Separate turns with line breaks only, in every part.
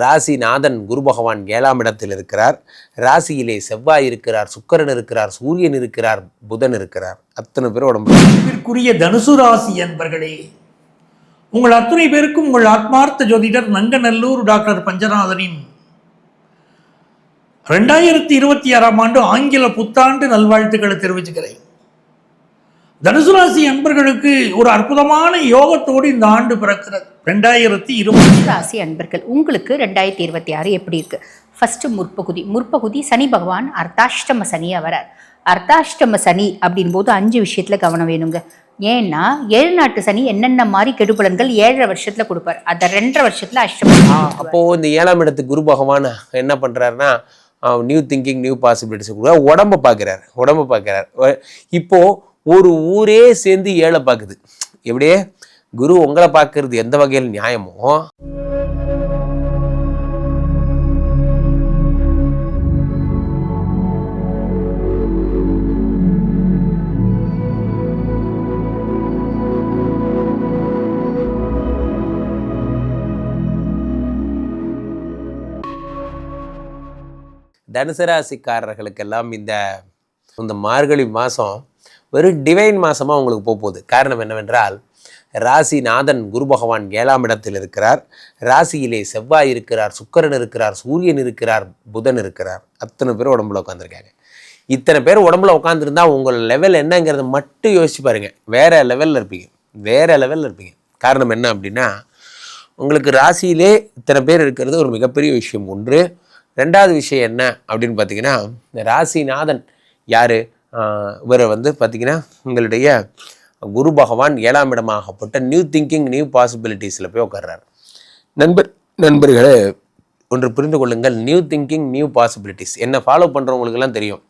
ராசிநாதன் குரு பகவான் 7ஆம் இடத்தில் இருக்கிறார். ராசியிலே செவ்வாய் இருக்கிறார், சுக்கிரன் இருக்கிறார், சூரியன் இருக்கிறார், புதன் இருக்கிறார். அத்தனை பேரும்
உடம்புக்குரிய தனுசு ராசி என்பர்களே, உங்கள் அத்தனை பேருக்கும் உங்கள் ஆத்மார்த்த ஜோதிடர் நங்கநல்லூர் டாக்டர் பஞ்சநாதனின் 2026ஆம் ஆண்டு ஆங்கில புத்தாண்டு நல்வாழ்த்துக்களை தெரிவிச்சுக்கிறேன். தனுசு ராசி அன்பர்களுக்கு ஒரு அற்புதமான யோகத்தோடு இந்த ஆண்டு பிறக்கிறது. 2020
ராசி அன்பர்கள் உங்களுக்கு 2026 எப்படி இருக்கு? ஃபர்ஸ்ட் முற்பகுதி சனி பகவான் அர்த்தாஷ்டம சனியா வரார். அர்த்தாஷ்டம சனி அப்படின் போது 5 விஷயத்துல கவனம் வேணுங்க. ஏன்னா 7 நாட்டு சனி என்னென்ன மாதிரி கெடுபலன்கள் 7.5 வருஷத்துல கொடுப்பார், அதை 2.5 வருஷத்துல அஷ்டம.
அப்போ இந்த 7ஆம் இடத்துக்கு குரு பகவான் என்ன பண்றாருன்னா நியூ திங்கிங் நியூ பாசிபிலிட்டிஸ் உடம்ப பார்க்கிறார். இப்போ ஒரு ஊரே சேர்ந்து 7 பார்க்குது. எப்படியே குரு உங்களை பார்க்கறது எந்த வகையில் நியாயமோ தனுசு ராசிக்காரர்களுக்கெல்லாம் இந்த மார்கழி மாதம் வெறும் டிவைன் மாதமாக உங்களுக்கு போகுது. காரணம் என்னவென்றால் ராசிநாதன் குரு பகவான் 7ஆம் இடத்தில் இருக்கிறார். ராசியிலே செவ்வாய் இருக்கிறார், சுக்கிரன் இருக்கிறார், சூரியன் இருக்கிறார், புதன் இருக்கிறார். அத்தனை பேர் உடம்புல உட்காந்துருக்காங்க. இத்தனை பேர் உடம்புல உட்காந்துருந்தா உங்கள் லெவல் என்னங்கிறத மட்டும் யோசிச்சு பாருங்க. வேற லெவலில் இருப்பீங்க. காரணம் என்ன அப்படின்னா, உங்களுக்கு ராசியிலே இத்தனை பேர் இருக்கிறது ஒரு மிகப்பெரிய விஷயம். ஒன்று. 2வது விஷயம் என்ன அப்படின்னு பார்த்தீங்கன்னா, இந்த ராசிநாதன் யார்? இவரை பார்த்திங்கன்னா உங்களுடைய குரு பகவான் 7ஆம் இடமாகப்பட்ட நியூ திங்கிங் நியூ பாசிபிலிட்டிஸில் போய் உட்கார்றார். நண்பர்களே ஒன்று புரிந்து கொள்ளுங்கள். நியூ திங்கிங் நியூ பாசிபிலிட்டிஸ் என்ன ஃபாலோ பண்ணுறவங்களுக்கெல்லாம் தெரியும்.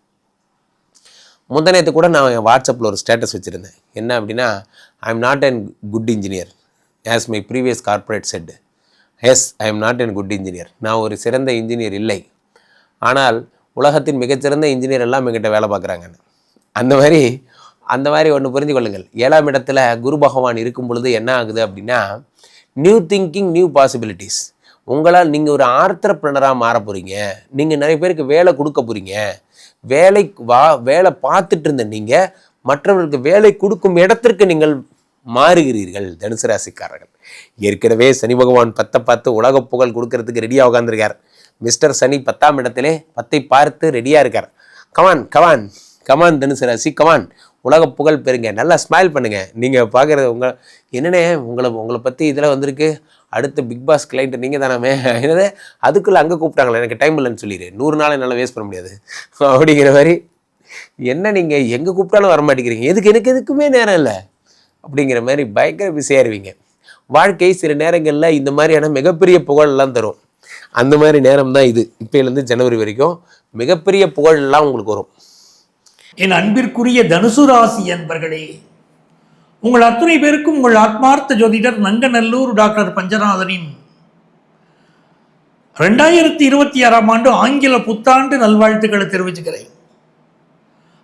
முந்தனேத்து கூட நான் என் வாட்ஸ்அப்பில் ஒரு ஸ்டேட்டஸ் வச்சுருந்தேன். என்ன அப்படின்னா, I am not an good engineer as my previous corporate set. Yes, I am not an good engineer. நான் ஒரு சிறந்த இன்ஜினியர் இல்லை, ஆனால் உலகத்தின் மிகச்சிறந்த இன்ஜினியர் எல்லாம் எங்கிட்ட வேலை பார்க்குறாங்கன்னு. அந்த மாதிரி ஒன்று புரிந்து கொள்ளுங்கள். 7ஆம் இடத்துல குரு பகவான் இருக்கும் பொழுது என்ன ஆகுது அப்படின்னா, நியூ திங்கிங் நியூ பாசிபிலிட்டிஸ். உங்களால் நீங்கள் ஒரு ஆர்த்தரப்ரனராக மாற போகிறீங்க. நீங்கள் நிறைய பேருக்கு வேலை கொடுக்க போகிறீங்க. வேலை பார்த்துட்டு இருந்த நீங்கள் மற்றவர்களுக்கு வேலை கொடுக்கும் இடத்திற்கு நீங்கள் மாறுகிறீர்கள். தனுசு ராசிக்காரர்கள் ஏற்கனவே சனி பகவான் 10 பார்த்து உலக புகழ் கொடுக்கறதுக்கு ரெடியாக உட்காந்துருக்கார். மிஸ்டர் சனி 10ஆம் இடத்திலே 10ஐ பார்த்து ரெடியாக இருக்கார். கமான் தனுசு ராசி, கமான் உலக புகழ் பெறுங்க, நல்லா ஸ்மைல் பண்ணுங்க. நீங்கள் பார்க்குறது உங்களை பற்றி இதில் வந்திருக்கு. அடுத்த பிக் பாஸ் கிளைண்ட் நீங்கள் தானாமே, என்னது அதுக்குள்ளே அங்கே கூப்பிட்டாங்களே, எனக்கு டைம் இல்லைன்னு சொல்லிடு. 100 நாள் என்னால் வேஸ்ட் பண்ண முடியாது அப்படிங்கிற மாதிரி. என்ன நீங்கள் எங்கே கூப்பிட்டாலும் வர மாட்டேங்கிறீங்க, எனக்கு எதுக்குமே நேரம் இல்லை அப்படிங்கிற மாதிரி பயங்கர பிஸியாக இருவீங்க. வாழ்க்கை சில நேரங்களில் இந்த மாதிரியான மிகப்பெரிய புகழெல்லாம் தரும். அந்த மாதிரி நேரம் தான் இது. இப்போலேருந்து ஜனவரி வரைக்கும் மிகப்பெரிய புகழெல்லாம் உங்களுக்கு வரும்.
என் அன்பிற்குரிய தனுசு ராசி என்பர்களே, உங்கள் அத்தனை பேருக்கும் உங்கள் ஆத்மார்த்த ஜோதிடர் நங்கநல்லூர் டாக்டர் பஞ்சநாதனின் 2026ஆம் ஆண்டு ஆங்கில புத்தாண்டு நல்வாழ்த்துக்களை தெரிவிச்சுக்கிறேன்.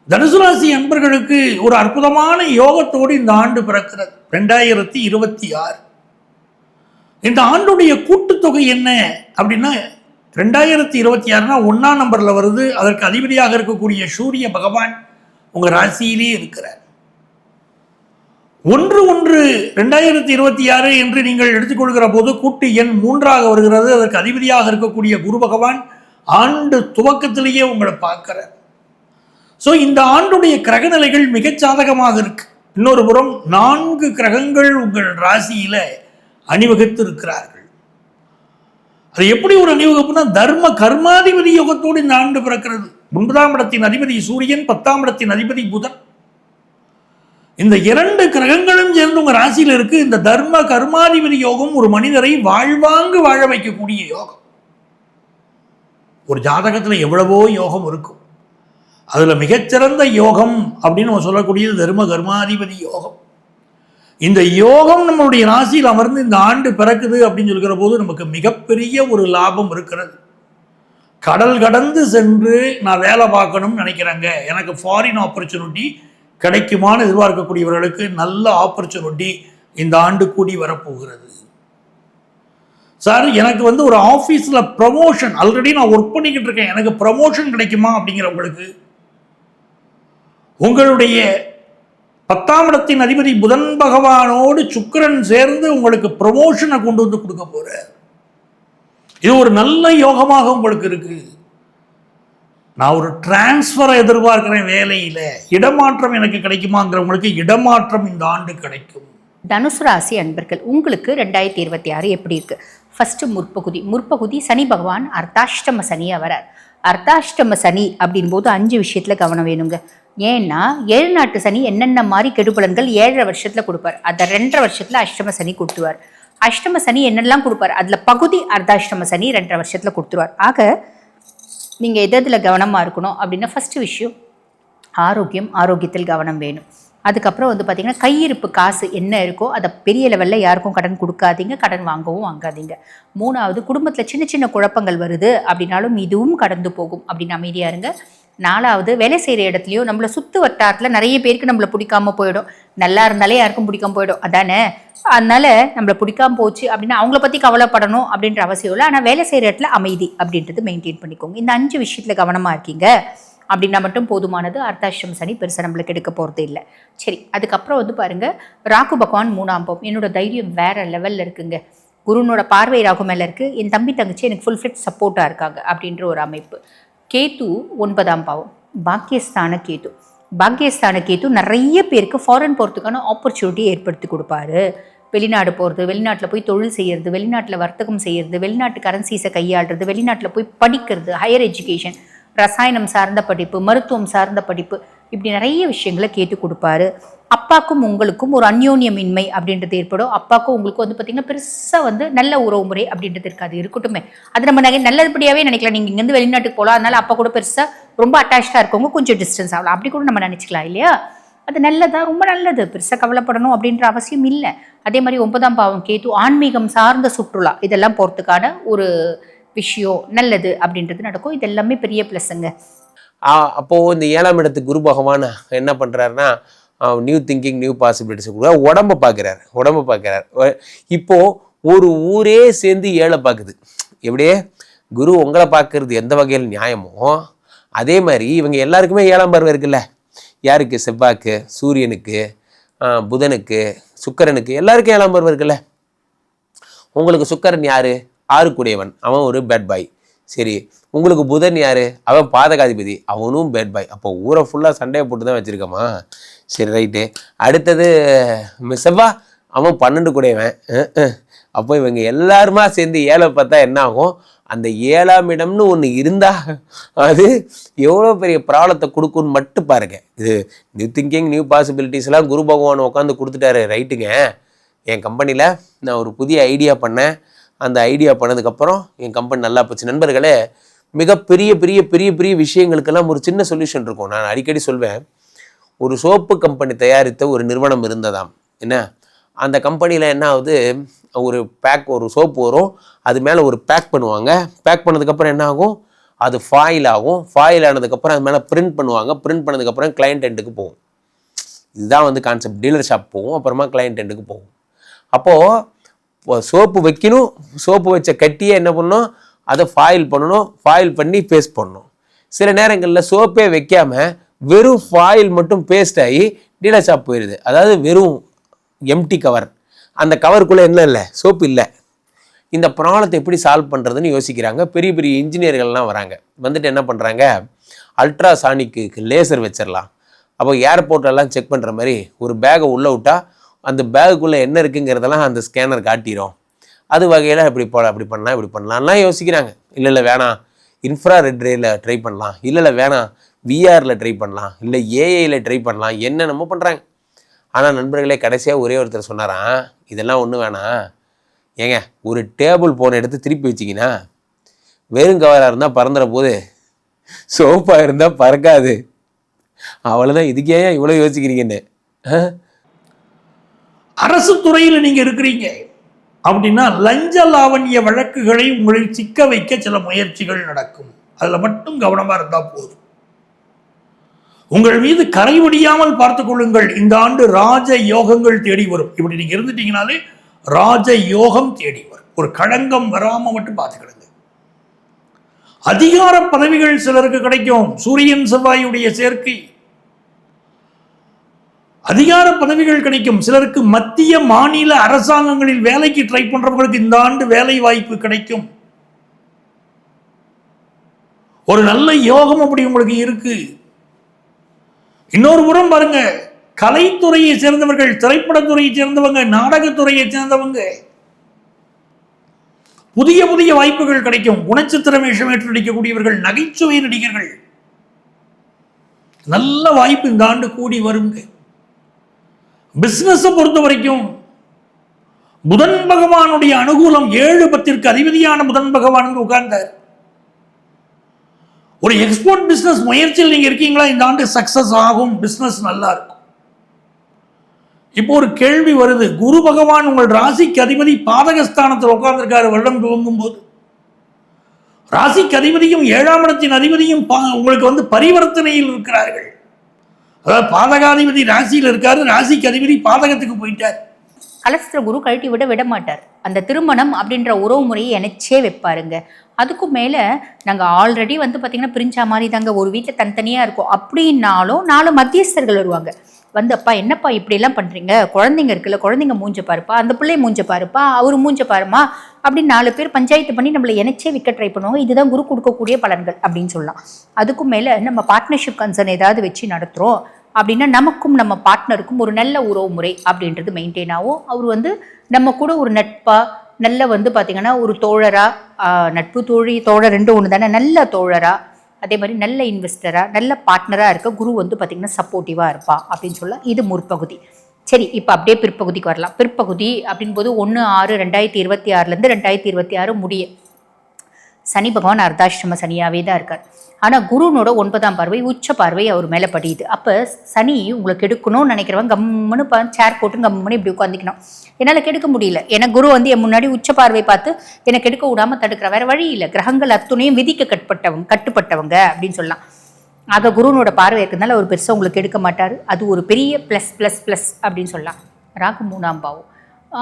தனுசு ராசி அன்பர்களுக்கு ஒரு அற்புதமான யோகத்தோடு இந்த ஆண்டு பிறக்கிறது. 2026 இந்த ஆண்டுடைய கூட்டுத்தொகை என்ன அப்படின்னா, 2026 1ஆம் நம்பரில் வருது. அதற்கு அதிபதியாக இருக்கக்கூடிய சூரிய பகவான் உங்கள் ராசியிலே இருக்கிறார். 1/1/2026 என்று நீங்கள் எடுத்துக்கொள்கிற போது கூட்டு எண் 3ஆக வருகிறது. அதற்கு அதிபதியாக இருக்கக்கூடிய குரு பகவான் ஆண்டு துவக்கத்திலேயே உங்களை பார்க்கிறார். ஸோ இந்த ஆண்டுடைய கிரகநிலைகள் மிகச் சாதகமாக இருக்கு. இன்னொரு புறம் 4 கிரகங்கள் உங்கள் ராசியில அணிவகுத்து இருக்கிறார்கள். அது எப்படி ஒரு அணிவகுப்புனா, தர்ம கர்மாதிபதி யோகத்தோடு இந்த ஆண்டு பிறக்கிறது. 9ஆம் இடத்தின் அதிபதி சூரியன், 10ஆம் இடத்தின் அதிபதி புதன். இந்த 2 கிரகங்களும் சேர்ந்து உங்க ராசியில் இருக்கு. இந்த தர்ம கர்மாதிபதி யோகம் ஒரு மனிதரை வாழ்வாங்கு வாழ வைக்கக்கூடிய யோகம். ஒரு ஜாதகத்துல எவ்வளவோ யோகம் இருக்கும். அதுல மிகச்சிறந்த யோகம் அப்படின்னு நம்ம சொல்லக்கூடியது தர்ம கர்மாதிபதி யோகம். இந்த யோகம் நம்மளுடைய ராசியில் அமர்ந்து இந்த ஆண்டு பிறக்குது அப்படின்னு சொல்கிற போது நமக்கு மிகப்பெரிய ஒரு லாபம் இருக்கிறது. கடல் கடந்து சென்று நான் வேலை பார்க்கணும்னு நினைக்கிறாங்க, எனக்கு ஃபாரின் ஆப்பர்ச்சுனிட்டி கிடைக்குமான்னு எதிர்பார்க்கக்கூடியவர்களுக்கு நல்ல ஆப்பர்ச்சுனிட்டி இந்த ஆண்டு கூடி வரப்போகிறது. சார் எனக்கு வந்து ஒரு ஆஃபீஸில் ப்ரமோஷன், ஆல்ரெடி நான் ஒர்க் பண்ணிக்கிட்டு இருக்கேன், எனக்கு ப்ரமோஷன் கிடைக்குமா அப்படிங்கிறவங்களுக்கு உங்களுடைய 10ஆம் இடத்தின் அதிபதி புதன் பகவானோடு சுக்கிரன் சேர்ந்து உங்களுக்கு ப்ரமோஷனை கொண்டு வந்து கொடுக்க போறார். இது ஒரு நல்ல யோகமாக உங்களுக்கு இருக்கு. நான் ஒரு டிரான்ஸ்ஃபரை எதிர்பார்க்கிறேன், வேலையில இடமாற்றம் எனக்கு கிடைக்குமாங்கிறவங்களுக்கு இடமாற்றம் இந்த ஆண்டு கிடைக்கும்.
தனுசு ராசி அன்பர்கள், உங்களுக்கு 2026 எப்படி இருக்கு? ஃபர்ஸ்ட் முற்பகுதி சனி பகவான் அர்த்தாஷ்டம சனியா வரார். அர்த்தாஷ்டம சனி அப்படின் போது 5 விஷயத்துல கவனம் வேணுங்க. ஏன்னா 7 நாட்டு சனி என்னென்ன மாதிரி கெடுபலன்கள் 7.5 வருஷத்துல கொடுப்பார், அதை 2.5 வருஷத்துல அஷ்டம சனி கொடுத்துருவார். அஷ்டம சனி என்னெல்லாம் கொடுப்பார், அதுல பகுதி அர்த்தாஷ்டம சனி 2.5 வருஷத்துல கொடுத்துருவார். ஆக நீங்க எதுல கவனமா இருக்கணும் அப்படின்னா, ஃபர்ஸ்ட் விஷயம் ஆரோக்கியத்தில் கவனம் வேணும். அதுக்கப்புறம் வந்து பார்த்தீங்கன்னா, கையிருப்பு காசு என்ன இருக்கோ அதை பெரிய லெவலில் யாருக்கும் கடன் கொடுக்காதீங்க, கடன் வாங்கவும் வாங்காதீங்க. 3வது, குடும்பத்தில் சின்ன சின்ன குழப்பங்கள் வருது அப்படின்னாலும் இதுவும் கடந்து போகும் அப்படின்னு அமைதியாக இருங்க. 4வது, வேலை செய்கிற இடத்துலையும் நம்மளை சுற்று வட்டாரத்தில் நிறைய பேருக்கு நம்மளை பிடிக்காம போயிடும். நல்லா இருந்தாலே யாருக்கும் பிடிக்காம போயிடும், அதானே? அதனால நம்மளை பிடிக்காம போச்சு அப்படின்னா அவங்கள பற்றி கவலைப்படணும் அப்படின்ற அவசியம் இல்லை. ஆனால் வேலை செய்கிற இடத்துல அமைதி அப்படின்றது மெயின்டைன் பண்ணிக்கோங்க. இந்த 5 விஷயத்தில் கவனமாக இருக்கீங்க அப்படின்னா மட்டும் போதுமானது. அர்த்தாஷ்டம சனி பெருசாக நம்மளுக்கு எடுக்க போகிறது இல்லை. சரி, அதுக்கப்புறம் வந்து பாருங்கள், ராகு பகவான் 3ஆம் பாவம். என்னோட தைரியம் வேறு லெவலில் இருக்குங்க. குருனோட பார்வை ராகு மேலே இருக்குது. என் தம்பி தங்கச்சி எனக்கு ஃபுல் ஃபிட் சப்போர்ட்டாக இருக்காங்க அப்படின்ற ஒரு அமைப்பு. கேது 9ஆம் பாவம், பாக்கியஸ்தான கேது நிறைய பேருக்கு ஃபாரின் போகிறதுக்கான ஆப்பர்ச்சுனிட்டி ஏற்படுத்தி கொடுப்பாரு. வெளிநாடு போகிறது, வெளிநாட்டில் போய் தொழில் செய்கிறது, வெளிநாட்டில் வர்த்தகம் செய்கிறது, வெளிநாட்டு கரன்சிஸை கையாளுறது, வெளிநாட்டில் போய் படிக்கிறது, ஹையர் எஜுகேஷன், ரசாயனம் சார்ந்த படிப்பு, மருத்துவம் சார்ந்த படிப்பு, இப்படி நிறைய விஷயங்களை கேட்டு கொடுப்பாரு. அப்பாக்கும் உங்களுக்கும் ஒரு அந்யோன்யமின்மை அப்படின்றது ஏற்படும். அப்பாக்கும் உங்களுக்கும் வந்து பார்த்தீங்கன்னா பெருசாக வந்து நல்ல உறவு முறை அப்படின்றது இருக்காது. இருக்கட்டுமே, அது நம்ம நல்லபடியாகவே நினைக்கலாம். நீங்கள் இங்கேருந்து வெளிநாட்டுக்கு போகலாம், அதனால அப்பா கூட பெருசாக ரொம்ப அட்டாச்சாக இருக்கவங்க கொஞ்சம் டிஸ்டன்ஸ் ஆகலாம், அப்படி கூட நம்ம நினச்சிக்கலாம் இல்லையா? அது நல்லதா, ரொம்ப நல்லது, பெருசாக கவலைப்படணும் அப்படின்ற அவசியம் இல்லை. அதே மாதிரி 9ஆம் பாவம் கேது ஆன்மீகம் சார்ந்த சுற்றுலா இதெல்லாம் போகிறதுக்கான ஒரு விஷயம் நல்லது அப்படின்றது நடக்கும். இது எல்லாமே பெரிய ப்ளஸ்ஸுங்க.
அப்போது இந்த 7ஆம் இடத்துக்கு குரு பகவான் என்ன பண்ணுறாருன்னா, நியூ திங்கிங், நியூ பாசிபிலிட்டிஸ் கூட உடம்பை பார்க்குறார். இப்போது ஒரு ஊரே சேர்ந்து 7 பார்க்குது. எப்படியே குரு உங்களை பார்க்கறது எந்த வகையில் நியாயமோ அதே மாதிரி இவங்க எல்லாருக்குமே 7ஆம் பார்வை இருக்குல்ல. யாருக்கு? செவ்வாய்க்கு, சூரியனுக்கு, புதனுக்கு, சுக்கிரனுக்கு, எல்லாருக்கும் 7ஆம் பார்வை இருக்குல்ல. உங்களுக்கு சுக்கிரன் யாரு? 6 அவன் ஒரு பேட் பாய். சரி, உங்களுக்கு புதன் யாரு? அவன் பாதகாதிபதி, அவனும் பேட் பாய். அப்போ ஊரை ஃபுல்லாக சண்டையை போட்டு தான் வச்சுருக்கமா? சரி, ரைட்டு. அடுத்தது செவ்வா, அவன் 12 அப்போ இவங்க எல்லாருமா சேர்ந்து 7 பார்த்தா என்ன ஆகும்? அந்த 7ஆம் இடம்னு ஒன்று இருந்தால் அது எவ்வளோ பெரிய ப்ராப்ளத்தை கொடுக்குன்னு மட்டும் பாருங்க. இது நியூ திங்கிங், நியூ பாசிபிலிட்டிஸ்லாம் குரு பகவான் உட்காந்து கொடுத்துட்டாரு. ரைட்டுங்க, என் கம்பெனியில் நான் ஒரு புதிய ஐடியா பண்ணேன். அந்த ஐடியா பண்ணதுக்கப்புறம் என் கம்பெனி நல்லா போச்சு. நண்பர்களே, மிகப்பெரிய பெரிய பெரிய பெரிய விஷயங்களுக்கெல்லாம் ஒரு சின்ன சொல்யூஷன் இருக்கும். நான் அடிக்கடி சொல்வேன், ஒரு சோப்பு கம்பெனி தயாரித்த ஒரு நிறுவனம் இருந்ததாம். என்ன, அந்த கம்பெனியில் என்ன ஆகுது, ஒரு சோப்பு வரும், அது மேலே ஒரு பேக் பண்ணுவாங்க. பேக் பண்ணதுக்கப்புறம் என்ன ஆகும், அது ஃபாயில் ஆகும். ஃபாயில் ஆனதுக்கப்புறம் அது மேலே பிரிண்ட் பண்ணுவாங்க. பிரிண்ட் பண்ணதுக்கப்புறம் கிளைண்ட் எண்டுக்கு போகும். இதுதான் வந்து கான்செப்ட். டீலர் ஷாப் போகும், அப்புறமா கிளைண்ட் எண்டுக்கு போகும். அப்போது சோப்பு வைக்கணும், சோப்பு வச்ச கட்டியே என்ன பண்ணணும், அதை ஃபாயில் பண்ணணும், ஃபாயில் பண்ணி பேஸ்ட் பண்ணணும். சில நேரங்களில் சோப்பே வைக்காமல் வெறும் ஃபாயில் மட்டும் பேஸ்ட் ஆகி டீலர் ஷாப் போயிடுது. அதாவது வெறும் எம்டி கவர், அந்த கவருக்குள்ளே என்ன இல்லை, சோப்பு இல்லை. இந்த ப்ராப்ளத்தை எப்படி சால்வ் பண்ணுறதுன்னு யோசிக்கிறாங்க. பெரிய பெரிய இன்ஜினியர்கள்லாம் வராங்க. வந்துட்டு என்ன பண்ணுறாங்க, அல்ட்ராசானிக்கு லேசர் வச்சிடலாம். அப்போ ஏர்போர்ட்டெல்லாம் செக் பண்ணுற மாதிரி ஒரு பேகை உள்ளே விட்டால் அந்த பேகுக்குள்ளே என்ன இருக்குங்கிறதெல்லாம் அந்த ஸ்கேனர் காட்டிடும். அது வகையில் அப்படி பண்ணலாம்லாம் யோசிக்கிறாங்க. இல்லை வேணாம், இன்ஃப்ராரெட் ரேயில் ட்ரை பண்ணலாம், இல்லை வேணாம் விஆரில் ட்ரை பண்ணலாம், இல்லை ஏஐயில் ட்ரை பண்ணலாம், என்னென்னமோ பண்ணுறாங்க. ஆனால் நண்பர்களே, கடைசியாக ஒரே ஒருத்தர் சொன்னாராம், இதெல்லாம் ஒன்றும் வேணாம், ஏங்க ஒரு டேபிள் ஃபோனை எடுத்து திருப்பி வச்சிங்கன்னா வெறும் கவராக இருந்தால் பறந்துற போது சோப்பாக இருந்தால் பறக்காது. அவ்வளோதான். இதுக்கே இவ்வளோ யோசிக்கிறீங்கன்னு.
அரசு துறையில் நீங்கள் இருக்கிறீங்க அப்படின்னா லஞ்ச லாவண்ய வழக்குகளை உங்களை சிக்க வைக்க சில முயற்சிகள் நடக்கும். அதில் மட்டும் கவனமாக இருந்தால் போதும். உங்கள் மீது கரைவடியாமல் பார்த்து கொள்ளுங்கள். இந்த ஆண்டு ராஜ யோகங்கள் தேடி வரும். இப்படி நீங்கள் இருந்துட்டீங்கனாலே ராஜ யோகம் தேடி வரும். ஒரு களங்கம் வராம மட்டும் பார்த்துக்கிடுங்க. அதிகார பதவிகள் சிலருக்கு கிடைக்கும். சூரியன் செவ்வாயுடைய சேர்க்கை, அதிகார பதவிகள் கிடைக்கும் சிலருக்கு. மத்திய மாநில அரசாங்கங்களில் வேலைக்கு ட்ரை பண்றவங்களுக்கு இந்த ஆண்டு வேலை வாய்ப்பு கிடைக்கும். ஒரு நல்ல யோகம் அப்படி உங்களுக்கு இருக்கு. இன்னொரு புறம் பாருங்க, கலைத்துறையை சேர்ந்தவர்கள், திரைப்படத்துறையை சேர்ந்தவங்க, நாடகத்துறையை சேர்ந்தவங்க, புதிய புதிய வாய்ப்புகள் கிடைக்கும். குணச்சித்திர வேஷம் ஏற்று நடிக்கக்கூடியவர்கள், நகைச்சுவை நடிகர்கள், நல்ல வாய்ப்பு இந்த ஆண்டு கூடி வருங்க. பிசினஸ் பொறுத்த வரைக்கும் புதன் பகவானுடைய அனுகூலம் 7-10 அதிபதியான புதன் பகவான் உட்கார்ந்தார். ஒரு எக்ஸ்போர்ட் பிசினஸ் முயற்சியில் நீங்க இருக்கீங்களா, இந்த ஆண்டு சக்சஸ் ஆகும், பிசினஸ் நல்லா இருக்கும். இப்போ ஒரு கேள்வி வருது, குரு பகவான் உங்கள் ராசிக்கு அதிபதி பாதகஸ்தானத்தில் உட்கார்ந்திருக்காரு வருடம் துவங்கும் போது. ராசிக்கு அதிபதியும் 7ஆம் இடத்தின் அதிபதியும் உங்களுக்கு பரிவர்த்தனையில் இருக்கிறார்கள். அதாவது பாதகாதிபதி ராசியில் இருக்காரு, ராசிக்கு அதிபதி பாதகத்துக்கு போயிட்டார்.
கலஸ்திர குரு கழட்டி விட மாட்டார். அந்த திருமணம் அப்படின்ற உறவு முறையை நினைச்சே வைப்பாருங்க. அதுக்கும் மேலே நாங்கள் ஆல்ரெடி பார்த்தீங்கன்னா பிரிஞ்சா மாதிரி தாங்க, ஒரு வீட்டில் தனித்தனியாக இருக்கும். அப்படின்னாலும் 4 மத்தியஸ்தர்கள் வருவாங்க. அப்பா என்னப்பா இப்படியெல்லாம் பண்ணுறீங்க, குழந்தைங்க இருக்குல்ல, குழந்தைங்க மூஞ்ச பாருப்பா, அந்த பிள்ளை மூஞ்ச பாருப்பா, அவர் மூஞ்ச பாருமா அப்படின்னு 4 பேர் பஞ்சாயத்து பண்ணி நம்மளை இணைச்சே விற்க ட்ரை பண்ணுவாங்க. இதுதான் குரு கொடுக்கக்கூடிய பலன்கள் அப்படின்னு சொல்லலாம். அதுக்கும் மேலே நம்ம பார்ட்னர்ஷிப் கன்சர்ன் ஏதாவது வச்சு நடத்துகிறோம் அப்படின்னா நமக்கும் நம்ம பார்ட்னருக்கும் ஒரு நல்ல உறவு முறை அப்படின்றது மெயின்டைன் ஆகும். அவர் நம்ம கூட ஒரு நட்பாக நல்ல பார்த்தீங்கன்னா ஒரு தோழராக, நட்பு தோழர் 2 ஒன்று தானே, நல்ல தோழராக, அதே மாதிரி நல்ல இன்வெஸ்டராக, நல்ல பார்ட்னராக இருக்க குரு பார்த்திங்கன்னா சப்போர்ட்டிவாக இருப்பா அப்படின்னு சொல்லலாம். இது முற்பகுதி. சரி, இப்போ அப்படியே பிற்பகுதிக்கு வரலாம். பிற்பகுதி அப்படின்போது 1/6/2026 2026 முடிய சனி பகவான் அர்த்தாஷ்டம சனியாகவே தான் இருக்கார். ஆனால் குருனோட 9ஆம் பார்வை, உச்ச பார்வை அவர் மேலே படியுது. அப்போ சனி உங்களுக்கு எடுக்கணும்னு நினைக்கிறவங்க கம்முன்னு சேர் போட்டு கம்முன்னு இப்படி உட்காந்துக்கணும். என்னால் கெடுக்க முடியல, எனக்கு குரு என் முன்னாடி உச்ச பார்வை பார்த்து எனக்கு எடுக்க விடாமல் தடுக்கிற, வேற வழி இல்லை. கிரகங்கள் அத்துணையும் விதிக்க கட்டுப்பட்டவங்க அப்படின்னு சொல்லலாம். ஆக குருனோட பார்வை இருக்கிறதுனால அவர் பெருசாக உங்களுக்கு எடுக்க மாட்டார். அது ஒரு பெரிய ப்ளஸ் அப்படின்னு சொல்லலாம். ராகு 3ஆம் பாவம்,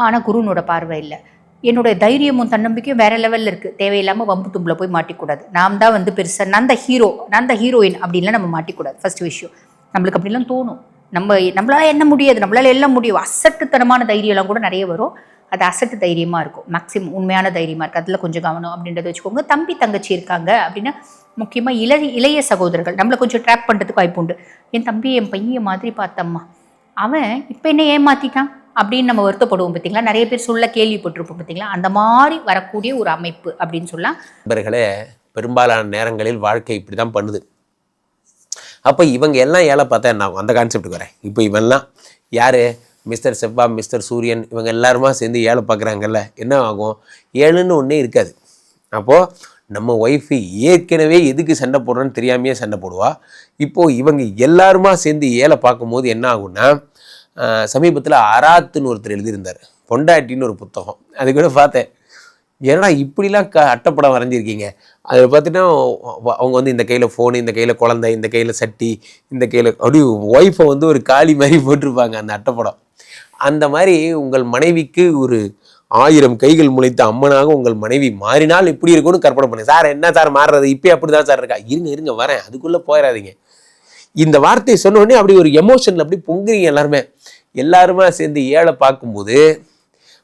ஆனால் குருனோட பார்வை இல்லை. என்னோட தைரியமும் தன்னம்பிக்கையும் வேற லெவலில் இருக்குது. தேவையில்லாமல் வம்பு தும்பில் போய் மாட்டிக்கூடாது. நாம் தான் பெருசாக நான் தான் ஹீரோயின் அப்படின்லாம் நம்ம மாட்டிக்கூடாது. ஃபர்ஸ்ட் விஷயம், நம்மளுக்கு அப்படிலாம் தோணும். நம்மளால என்ன முடியாது, நம்மளால எல்லாம் முடியும். அசட்டுத்தனமான தைரியம்லாம் கூட நிறைய வரும். அது அசட்டு தைரியமாக இருக்கும், மேக்ஸிமம் உண்மையான தைரியமாக இருக்குது. அதில் கொஞ்சம் கவனம் அப்படின்றத வச்சுக்கோங்க. தம்பி தங்கச்சி இருக்காங்க அப்படின்னா, முக்கியமாக இளைய சகோதரர்கள் நம்மளை கொஞ்சம் ட்ராப் பண்ணுறதுக்கு வாய்ப்பு உண்டு. என் தம்பி என் பையன் மாதிரி பார்த்தம்மா, அவன் இப்போ என்ன ஏமாற்றிட்டான் அப்படின்னு நம்ம வருத்தப்படுவோம் பார்த்தீங்களா. நிறைய பேர் சொல்ல கேள்விப்பட்டிருப்போம் பார்த்தீங்களா. அந்த மாதிரி வரக்கூடிய ஒரு அமைப்பு அப்படின்னு சொல்லலாம்.
நண்பர்களே, பெரும்பாலான நேரங்களில் வாழ்க்கை இப்படி தான் பண்ணுது. அப்போ இவங்க எல்லாம் ஏழை பார்த்தா என்ன ஆகும், அந்த கான்செப்டுக்கு வரேன். இப்போ இவெல்லாம் யார், மிஸ்டர் செவ்வா, மிஸ்டர் சூரியன், இவங்க எல்லாருமா சேர்ந்து ஏழை பார்க்குறாங்கல்ல, என்ன ஆகும், ஏழுன்னு ஒன்றே இருக்காது. அப்போது நம்ம ஒய்ஃபு ஏற்கனவே எதுக்கு சண்டை போடுறோன்னு தெரியாமையே சண்டை போடுவா. இப்போது இவங்க எல்லாருமா சேர்ந்து ஏழை பார்க்கும்போது என்ன ஆகும்னா, சமீபத்தில் அராத்துன்னு ஒருத்தர் எழுதியிருந்தார், பொண்டாட்டின்னு ஒரு புத்தகம். அது கூட பார்த்தேன். ஏன்னா இப்படிலாம் அட்டைப்படம் வரைஞ்சிருக்கீங்க. அதில் பார்த்திங்கன்னா அவங்க இந்த கையில் ஃபோனு, இந்த கையில் குழந்தை, இந்த கையில் சட்டி, இந்த கையில் அப்படி ஒய்ஃபை ஒரு காளி மாதிரி போட்டிருப்பாங்க அந்த அட்டைப்படம். அந்த மாதிரி உங்கள் மனைவிக்கு ஒரு 1000 கைகள் முளைத்த அம்மனாக உங்கள் மனைவி மாறினால் இப்படி இருக்கும்னு கற்பனை பண்ணு. சார் என்ன சார் மாறுறது, இப்போ அப்படி தான் சார் இருக்கா, இருங்க வரேன், அதுக்குள்ளே போயிடாதீங்க. இந்த வார்த்தையை சொன்ன உடனே அப்படி ஒரு எமோஷனில் அப்படி பொங்குறீங்க எல்லாருமே சேர்ந்து ஏழை பார்க்கும்போது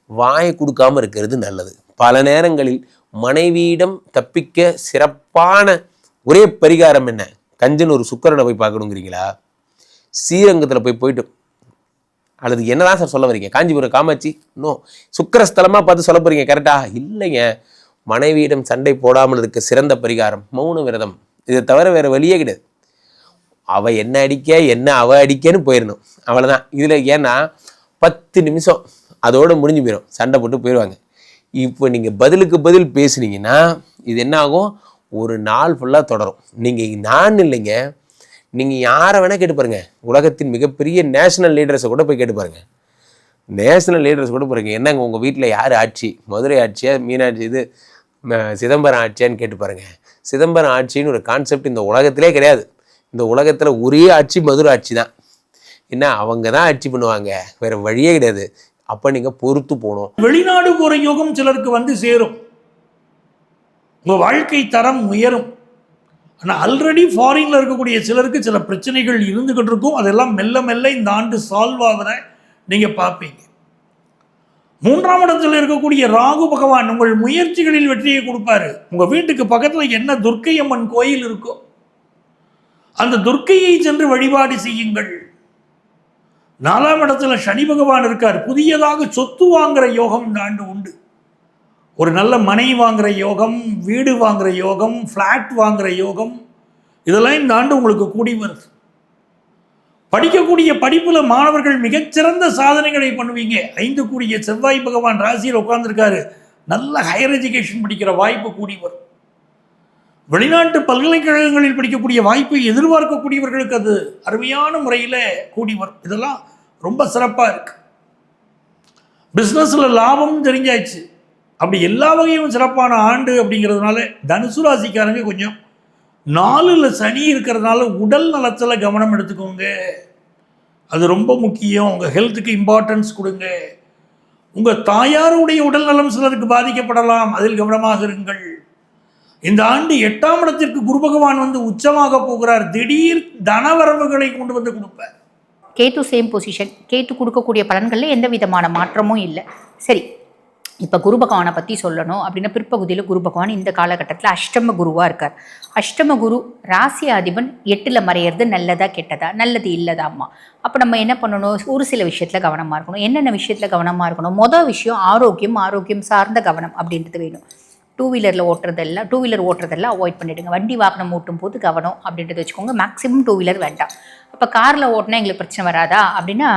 வாயை கொடுக்காமல் இருக்கிறது நல்லது. பல நேரங்களில் மனைவியிடம் தப்பிக்க சிறப்பான ஒரே பரிகாரம் என்ன, கஞ்சன் ஒரு சுக்கரனை போய் பார்க்கணுங்கிறீங்களா, ஸ்ரீரங்கத்தில் போயிட்டு அல்லது என்னதான் சார் சொல்ல வரீங்க, காஞ்சிபுரம் காமாட்சி இன்னும் சுக்கரஸ்தலமாக பார்த்து சொல்ல போகிறீங்க கரெக்டா? இல்லைங்க, மனைவியிடம் சண்டை போடாமல் இருக்க சிறந்த பரிகாரம் மௌன விரதம். இதை தவிர வேறு வழியே கிடையாது. அவள் என்ன அடிக்க என்ன அவள் அடிக்கன்னு போயிடணும், அவ்வளோதான். இதில் ஏன்னா 10 நிமிஷம் அதோடு முடிஞ்சு போயிடும், சண்டை போட்டு போயிடுவாங்க. இப்போ நீங்கள் பதிலுக்கு பதில் பேசுனீங்கன்னா இது என்ன ஆகும், ஒரு நாள் ஃபுல்லாக தொடரும். நீங்கள் நான் இல்லைங்க, நீங்கள் யாரை வேணால் கேட்டு பாருங்க, உலகத்தின் மிகப்பெரிய நேஷனல் லீடர்ஸை கூட போய் கேட்டு பாருங்க. நேஷனல் லீடர்ஸ் கூட பாருங்க, என்னங்க உங்கள் வீட்டில் யார் ஆட்சி, மதுரை ஆட்சியா, மீனாட்சி, இது சிதம்பரம் ஆட்சியான்னு கேட்டு பாருங்கள். சிதம்பரம் ஆட்சின்னு ஒரு கான்செப்ட் இந்த உலகத்திலே கிடையாது. இந்த உலகத்தில் ஒரே ஆட்சி மதுரை ஆட்சி தான். என்ன அவங்க தான் ஆட்சி பண்ணுவாங்க, வேறு வழியே கிடையாது. அப்போ நீங்கள் பொறுத்து போகணும்.
வெளிநாடு போகிற யோகம் சிலருக்கு வந்து சேரும், உங்கள் வாழ்க்கை தரம் உயரும். ஆனால் ஆல்ரெடி ஃபாரின்ல இருக்கக்கூடிய சிலருக்கு சில பிரச்சனைகள் இருந்துகிட்டு இருக்கும். அதெல்லாம் மெல்ல மெல்ல இந்த ஆண்டு சால்வ் ஆகுற நீங்கள் பார்ப்பீங்க. 3ஆம் இடத்தில் இருக்கக்கூடிய ராகு பகவான் உங்கள் முயற்சிகளில் வெற்றியை கொடுப்பாரு. உங்கள் வீட்டுக்கு பக்கத்தில் என்ன துர்க்கை அம்மன் கோயில் இருக்கோ அந்த துர்க்கையை சென்று வழிபாடு செய்யுங்கள். 4ஆம் இடத்துல சனி பகவான் இருக்கார். புதியதாக சொத்து வாங்குற யோகம் இந்த ஆண்டு உண்டு. ஒரு நல்ல மனை வாங்குற யோகம், வீடு வாங்குற யோகம், ஃப்ளாட் வாங்குற யோகம், இதெல்லாம் இந்த ஆண்டு உங்களுக்கு கூடி வருது. படிக்கக்கூடிய படிப்புல மாணவர்கள் மிகச்சிறந்த சாதனைகளை பண்ணுவீங்க. 5 கூடிய செவ்வாய் பகவான் ராசியில் உட்கார்ந்துருக்காரு. நல்ல ஹையர் எஜுகேஷன் படிக்கிற வாய்ப்பு கூடி வரும். வெளிநாட்டு பல்கலைக்கழகங்களில் படிக்கக்கூடிய வாய்ப்பை எதிர்பார்க்கக்கூடியவர்களுக்கு அது அருமையான முறையில் கூடி வரும். இதெல்லாம் ரொம்ப சிறப்பாக இருக்கு. பிஸ்னஸில் லாபம் தெரிஞ்சாச்சு. அப்படி எல்லா வகையும் சிறப்பான ஆண்டு அப்படிங்கிறதுனால தனுசு ராசிக்காரங்க கொஞ்சம் 4ல் சனி இருக்கிறதுனால உடல் நலத்தில் கவனம் எடுத்துக்கோங்க. அது ரொம்ப முக்கியம். உங்கள் ஹெல்த்துக்கு இம்பார்ட்டன்ஸ் கொடுங்க. உங்கள் தாயாருடைய உடல் நலம் சிலருக்கு பாதிக்கப்படலாம், அதில் கவனமாக இருங்கள். இந்த ஆண்டு 8ஆம் இடத்திற்கு குரு பகவான் வந்து உச்சமாக போகிறார். திடீர் தனவரவுகளை கொண்டு வந்து கொடுப்பார்.
Ketu same position. கேத்து கொடுக்கக்கூடிய பலன்களில் எந்த விதமான மாற்றமும் இல்லை. சரி, இப்போ குரு பகவானை பற்றி சொல்லணும் அப்படின்னா பிற்பகுதியில் குரு பகவான் இந்த காலகட்டத்தில் அஷ்டம குருவாக இருக்கார். அஷ்டம குரு ராசி அதிபன் 8ல் மறையிறது நல்லதா கெட்டதா? நல்லது இல்லதாம்மா. அப்போ நம்ம என்ன பண்ணணும்? ஒரு சில விஷயத்தில் கவனமாக இருக்கணும். என்னென்ன விஷயத்தில் கவனமாக இருக்கணும்? மொதல் விஷயம் ஆரோக்கியம் சார்ந்த கவனம் அப்படின்றது வேணும். டூ வீலர் ஓட்டுறதெல்லாம் அவாய்ட் பண்ணிவிடுங்க. வண்டி வாகனம் ஓட்டும் போது கவனம் அப்படின்றத வச்சுக்கோங்க. மேக்ஸிமம் 2 வீலர் வேண்டாம். அப்போ காரில் ஓட்டினா எங்களுக்கு பிரச்சனை வராதா அப்படின்னா,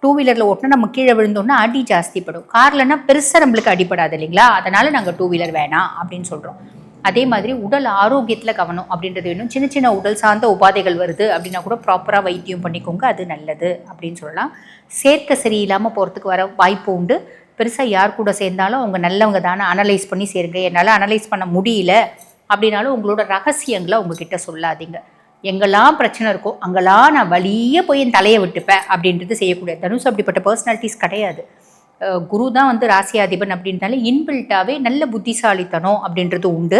2 வீலரில் ஓட்டினா நம்ம கீழே விழுந்தோம்னா அடி ஜாஸ்திப்படும். கார்லன்னா பெருசாக நம்மளுக்கு அடிப்படாது இல்லைங்களா? அதனால் நாங்கள் 2 வீலர் வேணாம் அப்படின்னு சொல்கிறோம். அதே மாதிரி உடல் ஆரோக்கியத்தில் கவனம் அப்படின்றது வேணும். சின்ன சின்ன உடல் சார்ந்த உபாதைகள் வருது அப்படின்னா கூட ப்ராப்பராக வைத்தியம் பண்ணிக்கோங்க, அது நல்லது அப்படின்னு சொல்லலாம். சேர்க்கை சரியில்லாமல் போகிறதுக்கு வர வாய்ப்பு உண்டு. பெருசாக யார் கூட சேர்ந்தாலும் அவங்க நல்லவங்க தானே, அனலைஸ் பண்ணி சேருங்க. என்னால் அனலைஸ் பண்ண முடியல அப்படின்னாலும் உங்களோட ரகசியங்களை உங்ககிட்ட சொல்லாதீங்க. எங்கெல்லாம் பிரச்சனை இருக்கோ அங்கெல்லாம் நான் வழியே போய் என் தலையை விட்டுப்பேன் அப்படின்றது செய்யக்கூடிய தனுசு அப்படிப்பட்ட பர்சனாலிட்டிஸ் கிடையாது. குரு தான் வந்து ராசியாதிபன் அப்படின்றாலே இன்பில்ட்டாகவே நல்ல புத்திசாலித்தனம் அப்படின்றது உண்டு.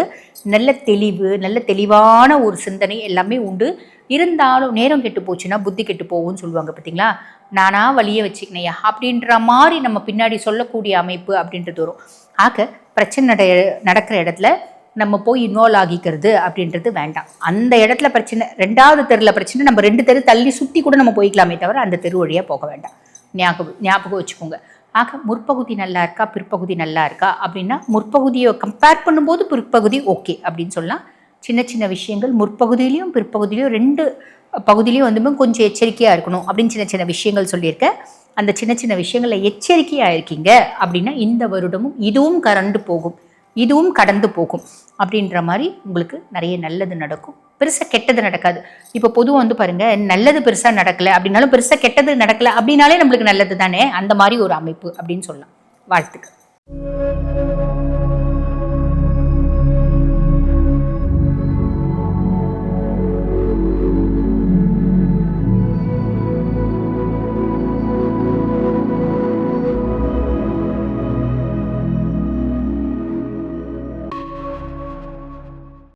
நல்ல தெளிவான ஒரு சிந்தனை எல்லாமே உண்டு. இருந்தாலும் நேரம் கெட்டு போச்சுன்னா புத்தி கெட்டு போகும்னு சொல்லுவாங்க பார்த்தீங்களா? நானா வழியே வச்சுக்கினையா அப்படின்ற மாதிரி நம்ம பின்னாடி சொல்லக்கூடிய அமைப்பு அப்படின்றது வரும். ஆக பிரச்சனை நடக்கிற இடத்துல நம்ம போய் இன்வால்வ் ஆகிக்கிறது அப்படின்றது வேண்டாம். அந்த இடத்துல பிரச்சனை, 2வது தெருவில் பிரச்சனை, நம்ம 2 தெரு தள்ளி சுற்றி கூட நம்ம போய்க்கலாமே தவிர அந்த தெரு வழியாக போக வேண்டாம். ஞாபகம் வச்சுக்கோங்க. ஆக முற்பகுதி நல்லா இருக்கா பிற்பகுதி நல்லா இருக்கா அப்படின்னா, முற்பகுதியை கம்பேர் பண்ணும்போது பிற்பகுதி ஓகே அப்படின்னு சொல்லலாம். சின்ன சின்ன விஷயங்கள் முற்பகுதியிலையும் பிற்பகுதியிலையும் 2 பகுதியிலையும் வந்து கொஞ்சம் எச்சரிக்கையாக இருக்கணும் அப்படின்னு சின்ன சின்ன விஷயங்கள் சொல்லியிருக்கேன். அந்த சின்ன சின்ன விஷயங்களில் எச்சரிக்கையாக இருக்கீங்க அப்படின்னா இந்த வருடமும் இதுவும் கடந்து போகும் அப்படின்ற மாதிரி உங்களுக்கு நிறைய நல்லது நடக்கும். பெருசாக கெட்டது நடக்காது. இப்போ பொதுவாக வந்து பாருங்க, நல்லது பெருசாக நடக்கலை அப்படின்னாலும் பெருசாக கெட்டது நடக்கலை அப்படின்னாலே நம்மளுக்கு நல்லது தானே, அந்த மாதிரி ஒரு அமைப்பு அப்படின்னு சொல்லலாம். வாழ்த்துக்கள்.